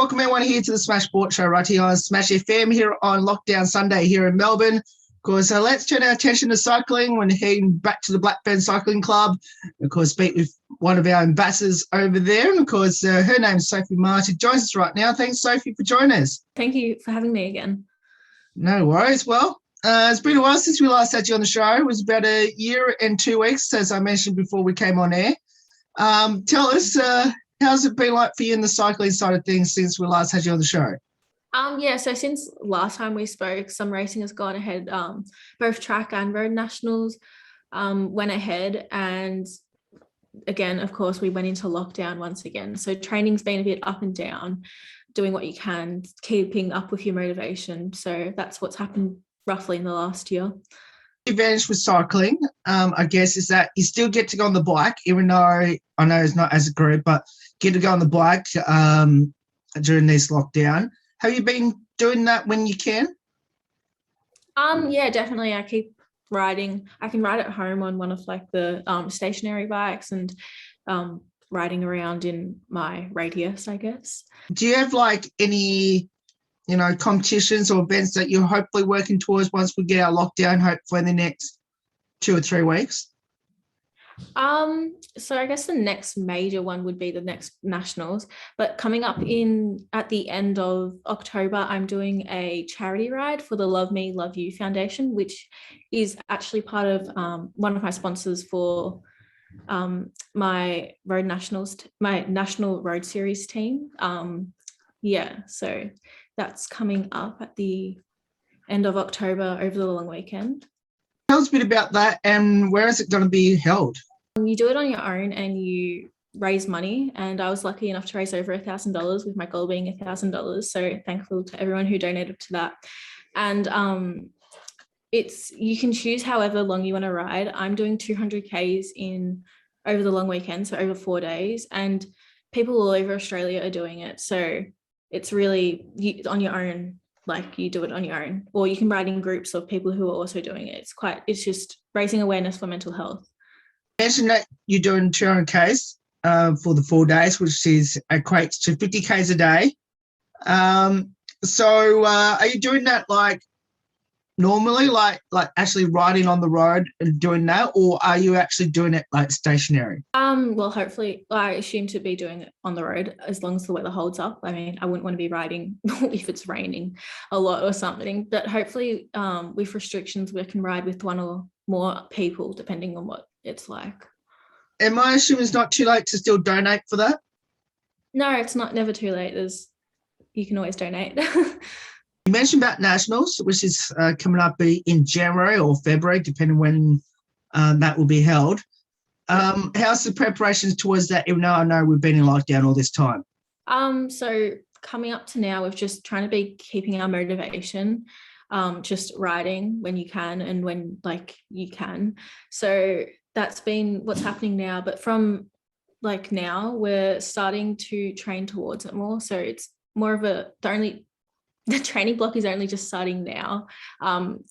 Welcome everyone here to the Smash Sport Show right here on Smash FM here on Lockdown Sunday here in Melbourne. Of course, let's turn our attention to cycling. We're heading back to the Blackburn Cycling Club. Of course, speak with one of our ambassadors over there. And of course, her name's Sophie Martin. Joins us right now. Thanks, Sophie, for joining us. Thank you for having me again. No worries. Well, it's been a while since we last had you on the show. It was about a year and 2 weeks, as I mentioned before we came on air. Tell us, how's it been like for you in the cycling side of things since we last had you on the show? So since last time we spoke, some racing has gone ahead. Both track and road nationals went ahead, and again, of course, we went into lockdown once again. So training's been a bit up and down, doing what you can, keeping up with your motivation. So that's what's happened roughly in the last year. The advantage with cycling, I guess, is that you still get to go on the bike, even though I know it's not as a group, but get to go on the bike during this lockdown. Have you been doing that when you can? Yeah, definitely. I keep riding. I can ride at home on one of like the stationary bikes and riding around in my radius, I guess. Do you have like any, competitions or events that you're hopefully working towards once we get our lockdown, hopefully in the next 2 or 3 weeks? So I guess the next major one would be the next nationals, but coming up at the end of October, I'm doing a charity ride for the Love Me, Love You Foundation, which is actually part of one of my sponsors for my road nationals, my national road series team. So that's coming up at the end of October over the long weekend. Tell us a bit about that, and where is it going to be held? You do it on your own and you raise money, and I was lucky enough to raise over $1,000, with my goal being $1,000. So thankful to everyone who donated to that. And you can choose however long you want to ride. I'm doing 200 Ks over the long weekend, so over 4 days, and people all over Australia are doing it. So it's really on your own. Like, you do it on your own, or you can ride in groups of people who are also doing it. It's just raising awareness for mental health. You mentioned that you're doing 200 Ks for the 4 days, which equates to 50 Ks a day. So are you doing that like normally, like actually riding on the road and doing that, or are you actually doing it like stationary? Well, hopefully, I assume to be doing it on the road as long as the weather holds up. I mean, I wouldn't want to be riding if it's raining a lot or something, but hopefully with restrictions, we can ride with one or more people depending on what it's like. Am I assuming it's not too late to still donate for that? No, it's never too late. You can always donate. You mentioned about nationals, which is coming up in January or February, depending when that will be held. How's the preparations towards that, even though I know we've been in lockdown all this time? So coming up to now, we're just trying to be keeping our motivation, just riding when you can and when you can. So that's been what's happening now. But from now, we're starting to train towards it more. So it's more of the training block is only just starting now,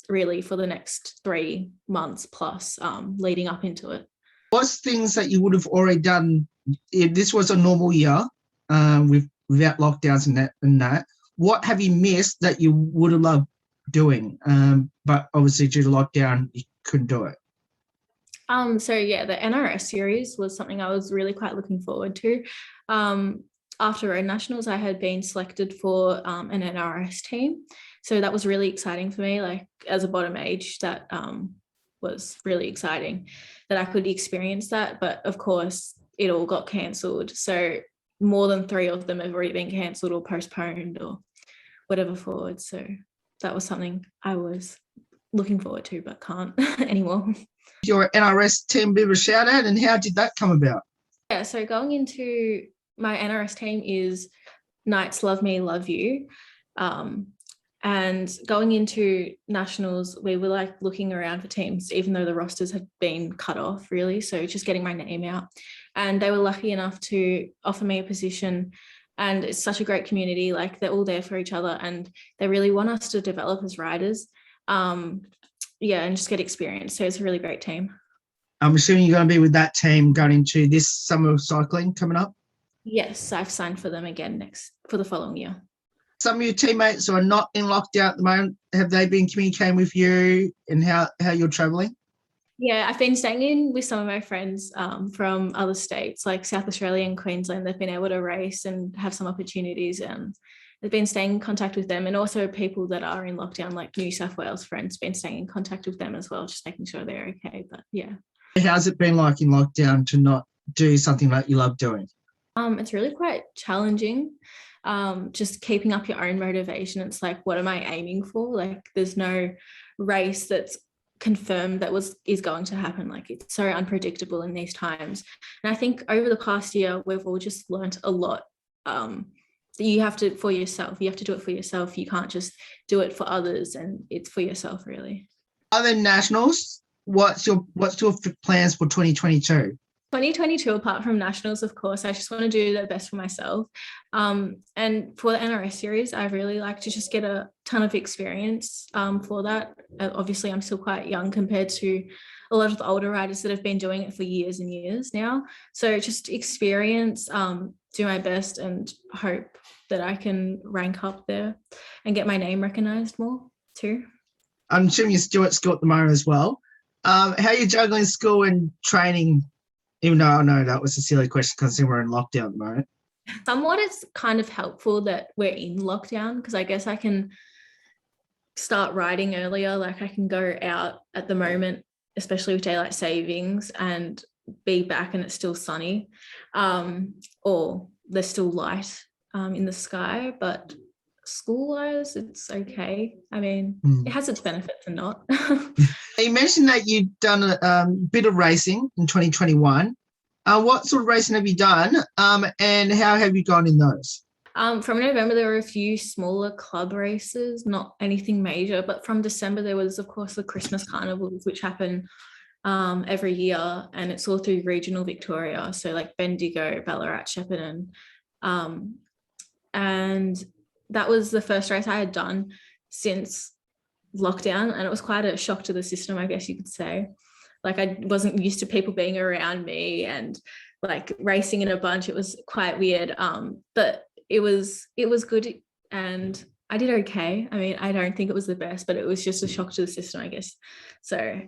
really for the next 3 months plus, leading up into it. What's things that you would have already done if this was a normal year without lockdowns and that? What have you missed that you would have loved doing, but obviously due to lockdown, you couldn't do it? The NRS series was something I was really quite looking forward to. After road nationals, I had been selected for an NRS team. So that was really exciting for me. Like, as a bottom age, that was really exciting that I could experience that. But of course, it all got cancelled. So more than 3 of them have already been cancelled or postponed or whatever forward. So that was something I was looking forward to, but can't anymore. Your NRS team, bit of a shout out, and how did that come about? Yeah, so going into my NRS team is Knights Love Me, Love You. And going into nationals, we were looking around for teams, even though the rosters had been cut off, really. So just getting my name out. And they were lucky enough to offer me a position. And it's such a great community. They're all there for each other, and they really want us to develop as riders. And just get experience. So it's a really great team. I'm assuming you're going to be with that team going into this summer of cycling coming up? Yes, I've signed for them again for the following year. Some of your teammates who are not in lockdown at the moment, have they been communicating with you and how you're travelling? Yeah, I've been staying in with some of my friends from other states like South Australia and Queensland. They've been able to race and have some opportunities, and they've been staying in contact with them. And also people that are in lockdown, like New South Wales friends, been staying in contact with them as well, just making sure they're okay. But yeah. How's it been like in lockdown to not do something that you love doing? It's really quite challenging. Just keeping up your own motivation. It's like, what am I aiming for? Like, there's no race that's confirmed that is going to happen. Like, it's so unpredictable in these times. And I think over the past year, we've all just learned a lot. You have to for yourself. You have to do it for yourself. You can't just do it for others, and it's for yourself, really. Other nationals, what's your plans for 2022? 2022, apart from nationals, of course, I just want to do the best for myself. And for the NRS series, I really like to just get a ton of experience for that. Obviously, I'm still quite young compared to a lot of the older riders that have been doing it for years and years now. So just experience, do my best, and hope that I can rank up there and get my name recognised more too. I'm assuming you're still at school at the moment as well. How are you juggling school and training? Even though I know that was a silly question because we're in lockdown at the moment. Somewhat it's kind of helpful that we're in lockdown, because I guess I can start riding earlier. Like, I can go out at the moment, especially with daylight savings, and be back and it's still sunny, or there's still light in the sky. But school-wise, it's okay. I mean, it has its benefits and not. You mentioned that you've done a bit of racing in 2021. What sort of racing have you done, and how have you gone in those? From November, there were a few smaller club races, not anything major. But from December, there was, of course, the Christmas carnivals, which happen every year, and it's all through regional Victoria. So like Bendigo, Ballarat, Shepparton. And that was the first race I had done since lockdown, and it was quite a shock to the system, I guess you could say. Like, I wasn't used to people being around me and like racing in a bunch. It was quite weird, but it was good, and I did okay. I mean, I don't think it was the best, but it was just a shock to the system, I guess. So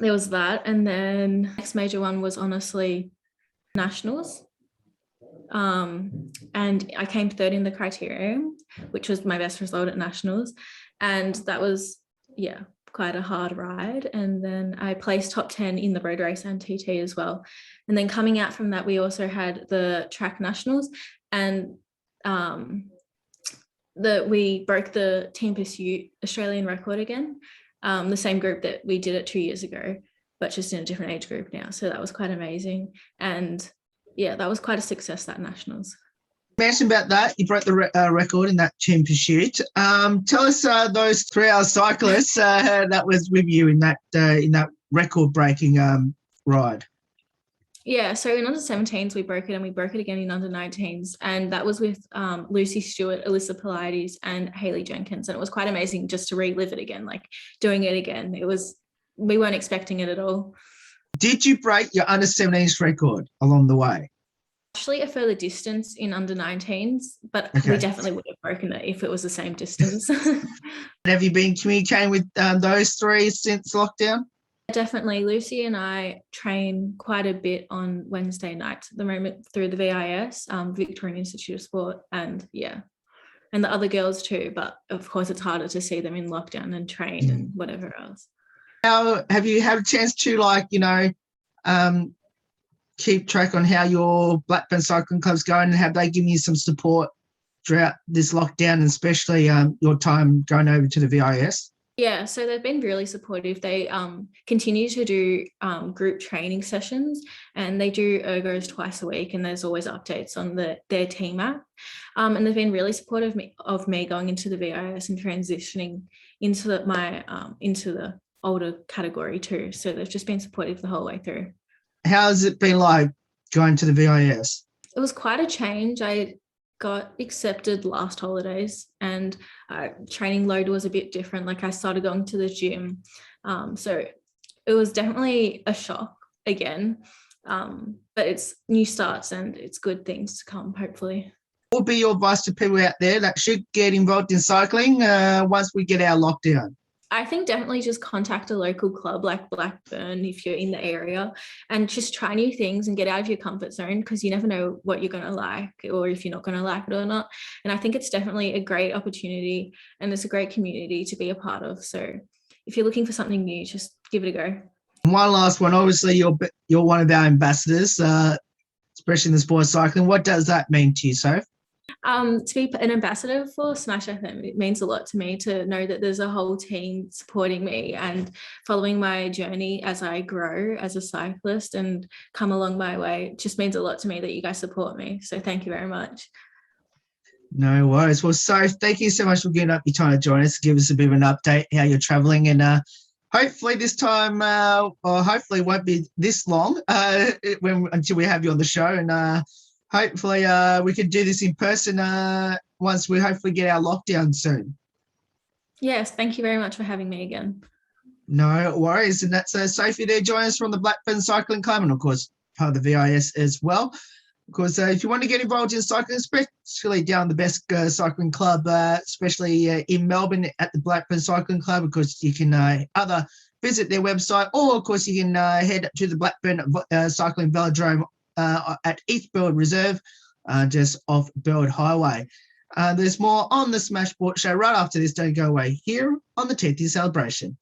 there was that. And then next major one was honestly nationals. And I came third in the criterium, which was my best result at nationals. And that was, yeah, quite a hard ride. And then I placed top 10 in the road race and TT as well. And then coming out from that, we also had the track nationals, and we broke the team pursuit Australian record again, the same group that we did it 2 years ago, but just in a different age group now. So that was quite amazing. And yeah, that was quite a success, that nationals. You mentioned about that. You broke the record in that team pursuit. Tell us those 3 hour cyclists that was with you in that record breaking ride. Yeah, so in under 17s we broke it, and we broke it again in under 19s, and that was with Lucy Stewart, Alyssa Polides, and Hayley Jenkins. And it was quite amazing just to relive it again, like doing it again. We weren't expecting it at all. Did you break your under 17s record along the way? Actually, a further distance in under 19s, but okay, we definitely would have broken it if it was the same distance. Have you been communicating with those 3 since lockdown? Definitely. Lucy and I train quite a bit on Wednesday nights at the moment through the VIS, Victorian Institute of Sport, and yeah, and the other girls too. But of course, it's harder to see them in lockdown and train and whatever else. How have you had a chance to, keep track on how your Blackburn cycling club's going, and have they given you some support throughout this lockdown, and especially your time going over to the VIS? Yeah, so they've been really supportive. They continue to do group training sessions, and they do ergos twice a week, and there's always updates on their team app. And they've been really supportive of me going into the VIS and transitioning into the older category too. So they've just been supportive the whole way through. How's it been like going to the VIS? It was quite a change. I got accepted last holidays, and training load was a bit different. Like, I started going to the gym. So it was definitely a shock again. But it's new starts and it's good things to come, hopefully. What would be your advice to people out there that should get involved in cycling once we get our lockdown? I think definitely just contact a local club like Blackburn if you're in the area, and just try new things and get out of your comfort zone, because you never know what you're going to like or if you're not going to like it or not. And I think it's definitely a great opportunity and it's a great community to be a part of. So if you're looking for something new, just give it a go. And one last one. Obviously, you're one of our ambassadors, especially in the sport of cycling. What does that mean to you, Soph? To be an ambassador for Smash FM, it means a lot to me to know that there's a whole team supporting me and following my journey as I grow as a cyclist and come along my way. It just means a lot to me that you guys support me. So thank you very much. No worries. Well, Soph, thank you so much for giving up your time to join us, give us a bit of an update how you're traveling, and hopefully this time, or hopefully it won't be this long until we have you on the show, and hopefully we can do this in person once we hopefully get our lockdown soon. Yes, thank you very much for having me again. No worries. And that's Sophie there joining us from the Blackburn Cycling Club, and of course part of the VIS as well. Because if you want to get involved in cycling, especially down the best cycling club, especially in Melbourne at the Blackburn Cycling Club, because you can either visit their website, or of course you can head to the Blackburn Cycling Velodrome at East Burwood Reserve, just off Burwood Highway. There's more on the Smash Sport Show right after this. Don't go away here on the 10th Year Celebration.